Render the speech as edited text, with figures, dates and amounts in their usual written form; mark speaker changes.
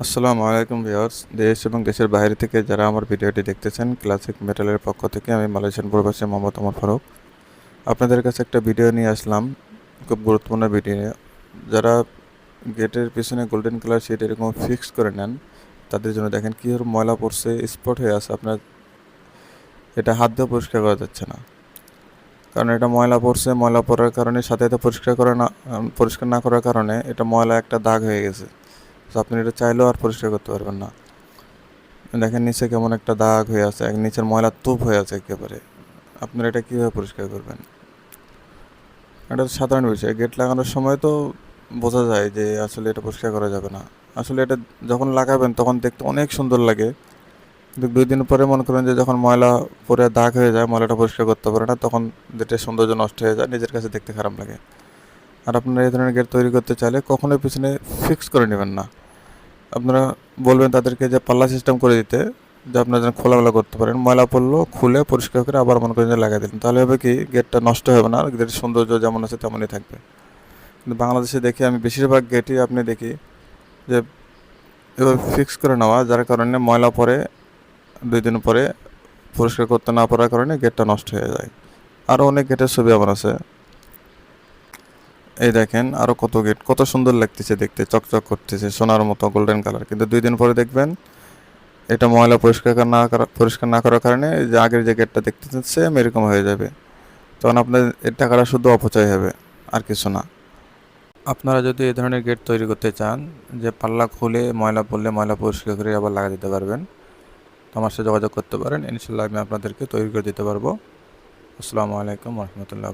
Speaker 1: আসসালামু আলাইকুম ভিউয়ার্স, দেশ এবং দেশের বাইরে থেকে যারা আমার ভিডিওটি দেখতেছেন, ক্লাসিক মেটালের পক্ষ থেকে আমি মালয়েশিয়ান প্রবাসী মোহাম্মদ ওমর ফারুক আপনাদের কাছে একটা ভিডিও নিয়ে আসলাম। খুব গুরুত্বপূর্ণ ভিডিও। যারা গেটের পিছনে গোল্ডেন কালার শিট এরকম ফিক্স করে নেন, তাদের জন্য দেখেন কীভাবে ময়লা পড়ছে, স্পট হয়ে আছে। আপনার এটা হাত দিয়ে পরিষ্কার করা যাচ্ছে না, কারণ এটা ময়লা পড়ছে। ময়লা পড়ার কারণে সাথে সাথে পরিষ্কার না করার কারণে এটা ময়লা একটা দাগ হয়ে গেছে। তো আপনি এটা চাইলেও আর পরিষ্কার করতে পারবেন না। দেখেন নিচে কেমন একটা দাগ হয়ে আছে, নিচের ময়লা তুপ হয়ে আছে একেবারে। আপনারা এটা কীভাবে পরিষ্কার করবেন? এটা তো সাধারণ বিষয়। গেট লাগানোর সময় তো বোঝা যায় যে আসলে এটা পরিষ্কার করা যাবে না। আসলে এটা যখন লাগাবেন তখন দেখতে অনেক সুন্দর লাগে, কিন্তু 2 দিন পরে মনে করেন যে যখন ময়লা পরে দাগ হয়ে যায়, ময়লাটা পরিষ্কার করতে পারে না, তখন গেটের সৌন্দর্য নষ্ট হয়ে যায়, নিজের কাছে দেখতে খারাপ লাগে। আর আপনারা এই ধরনের গেট তৈরি করতে চাইলে কখনোই পিছনে ফিক্স করে নেবেন না। আপনারা বলবেন তাদেরকে যে পাল্লা সিস্টেম করে দিতে, যে আপনারা যেন খোলামেলা করতে পারেন। ময়লা পড়লো খুলে পরিষ্কার করে আবার মনে করেন যে লাগাই দিলেন, তাহলে হবে কি গেটটা নষ্ট হবে না, আর গেটের সৌন্দর্য যেমন আছে তেমনই থাকবে। কিন্তু বাংলাদেশে দেখি আমি বেশিরভাগ গেটই আপনি দেখি যে এভাবে ফিক্স করে নেওয়া, যার কারণে ময়লা পরে 2 দিন পরে পরিষ্কার করতে না পারার কারণে গেটটা নষ্ট হয়ে যায়। আরও অনেক গেটের ছবি আমার আছে। এই দেখেন আরও কত গেট, কত সুন্দর লাগতেছে দেখতে, চকচক করতেছে সোনার মতো গোল্ডেন কালার, কিন্তু 2 দিন পরে দেখবেন এটা ময়লা পরিষ্কার না করার কারণে যে আগের যে গেটটা দেখতেছেন সেম এরকম হয়ে যাবে। তখন আপনার এর টাকাটা শুধু অপচয় হবে, আর কিছু না। আপনারা যদি এই ধরনের গেট তৈরি করতে চান, যে পাল্লা খুলে ময়লা পড়লে ময়লা পরিষ্কার করে আবার লাগা দিতে পারবেন, তো আমার সাথে যোগাযোগ করতে পারেন। ইনশাল্লাহ আমি আপনাদেরকে তৈরি করে দিতে পারবো। আসসালামু আলাইকুম রহমতুল্লাহ।